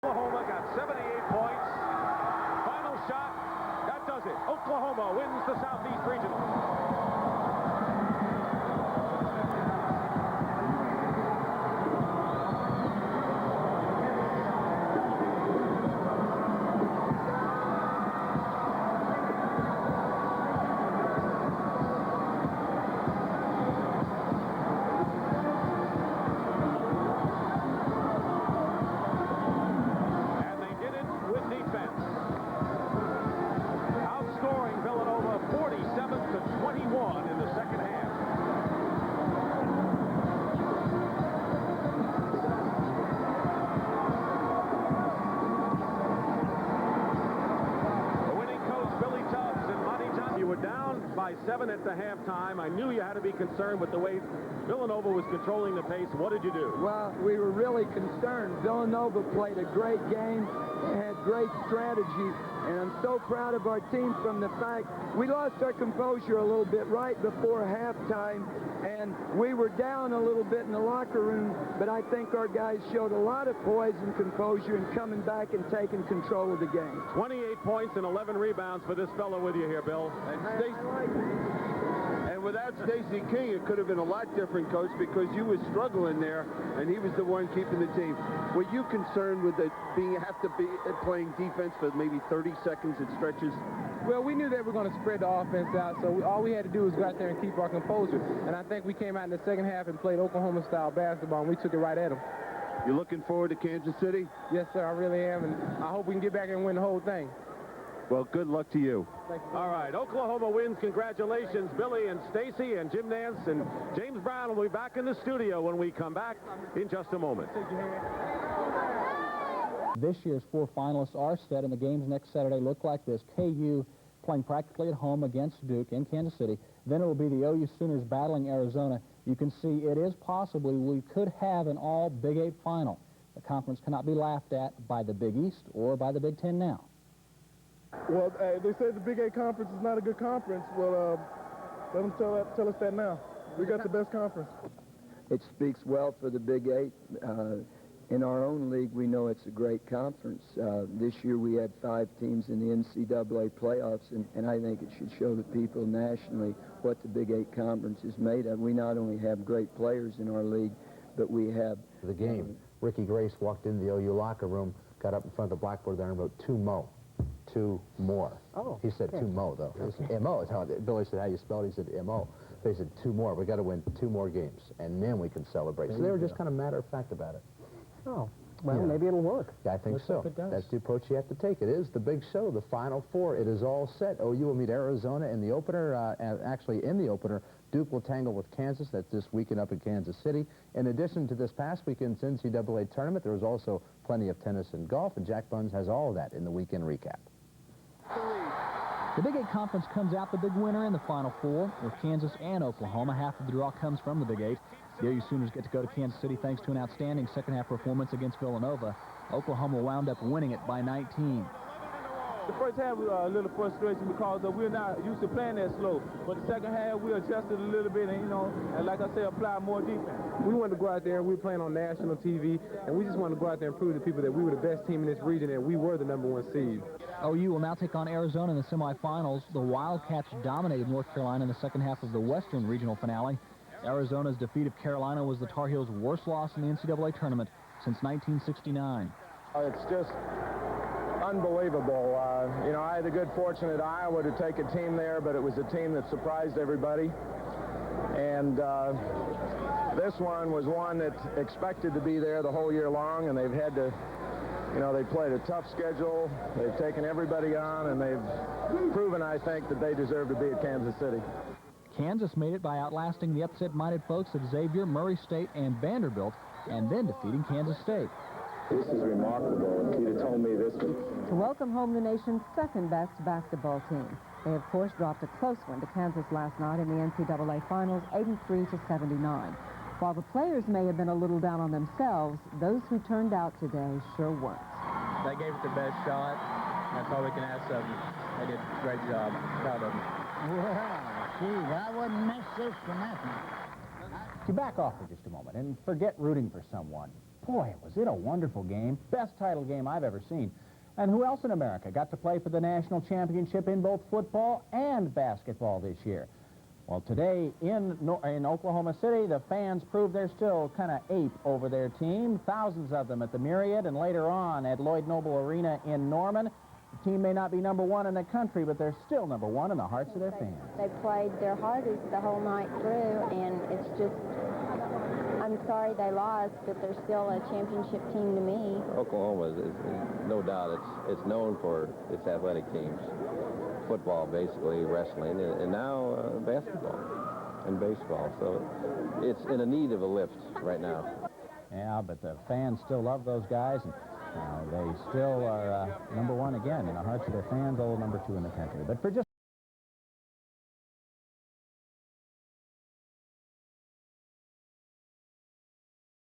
Oklahoma got 78 points. Final shot. That does it. Oklahoma wins the Southeast Regional. By 7 at the halftime. I knew you had to be concerned with the way Villanova was controlling the pace. What did you do? Well, we were really concerned. Villanova played a great game and had great strategy, and I'm so proud of our team from the fact we lost our composure a little bit right before halftime, and we were down a little bit in the locker room, but I think our guys showed a lot of poise and composure in coming back and taking control of the game. 28 points and 11 rebounds for this fellow with you here, Bill. And without Stacey King, it could have been a lot different, Coach, because you were struggling there, and he was the one keeping the team. Were you concerned with it have to be playing defense for maybe 30 seconds at stretches? Well, we knew that we were going to spread the offense out, so all we had to do was go out there and keep our composure. And I think we came out in the second half and played Oklahoma-style basketball, and we took it right at them. You looking forward to Kansas City? Yes, sir, I really am, and I hope we can get back and win the whole thing. Well, good luck to you. All right, Oklahoma wins. Congratulations, Billy and Stacy and Jim Nance, and James Brown will be back in the studio when we come back in just a moment. This year's 4 finalists are set, and the games next Saturday look like this. KU playing practically at home against Duke in Kansas City. Then it will be the OU Sooners battling Arizona. You can see it is possibly we could have an all Big 8 final. The conference cannot be laughed at by the Big East or by the Big 10 now. Well, they say the Big 8 conference is not a good conference. Well, let them tell us that now. We got the best conference. It speaks well for the Big 8. In our own league, we know it's a great conference. This year we had 5 teams in the NCAA playoffs, and I think it should show the people nationally what the Big 8 conference is made of. We not only have great players in our league, but we have... The game, Ricky Grace walked into the OU locker room, got up in front of the blackboard there and wrote 2 mo. 2 more. Oh. He said 2 mo, though. Okay. M-O is how Billy said, how you spell it? He said M-O. They said 2 more. We got to win 2 more games, and then we can celebrate. So they were just kind of matter-of-fact about it. Oh, well, maybe it'll work. Yeah, I think so. That's the approach you have to take. It is the big show, the Final Four. It is all set. OU will meet Arizona in the opener. Actually, in the opener, Duke will tangle with Kansas. That's this weekend up in Kansas City. In addition to this past weekend's NCAA tournament, there was also plenty of tennis and golf, and Jack Buns has all of that in the weekend recap. The Big 8 Conference comes out the big winner in the Final Four with Kansas and Oklahoma. Half of the draw comes from the Big 8. The OU Sooners get to go to Kansas City thanks to an outstanding second-half performance against Villanova. Oklahoma wound up winning it by 19. The first half was a little frustration because we're not used to playing that slow. But the second half, we adjusted a little bit and, and like I said, apply more defense. We wanted to go out there, and we were playing on national TV, and we just wanted to go out there and prove to people that we were the best team in this region and we were the #1 seed. OU will now take on Arizona in the semifinals. The Wildcats dominated North Carolina in the second half of the Western Regional finale. Arizona's defeat of Carolina was the Tar Heels' worst loss in the NCAA tournament since 1969. It's just unbelievable. I had the good fortune at Iowa to take a team there, but it was a team that surprised everybody. And this one was one that expected to be there the whole year long, and they've had to, they played a tough schedule. They've taken everybody on, and they've proven, I think, that they deserve to be at Kansas City. Kansas made it by outlasting the upset-minded folks of Xavier, Murray State, and Vanderbilt, and then defeating Kansas State. This is remarkable. If you'd have told me this was... To welcome home the nation's second-best basketball team. They, of course, dropped a close one to Kansas last night in the NCAA Finals, 83-79. While the players may have been a little down on themselves, those who turned out today sure weren't. They gave it their best shot. That's all we can ask of them. They did a great job. Proud of them. Well, geez, I wouldn't miss this for nothing. To back off for just a moment and forget rooting for someone. Boy, was it a wonderful game. Best title game I've ever seen. And who else in America got to play for the national championship in both football and basketball this year? Well, today in Oklahoma City, the fans proved they're still kind of ape over their team. Thousands of them at the Myriad and later on at Lloyd Noble Arena in Norman. The team may not be number one in the country, but they're still number one in the hearts of their fans. They played their hardest the whole night through, and it's just, I'm sorry they lost, but they're still a championship team to me. Oklahoma is no doubt, it's known for its athletic teams. Football, basically, wrestling, and now basketball and baseball. So it's in a need of a lift right now. Yeah, but the fans still love those guys, and they still are number one again in the hearts of their fans, number two in the country. But for just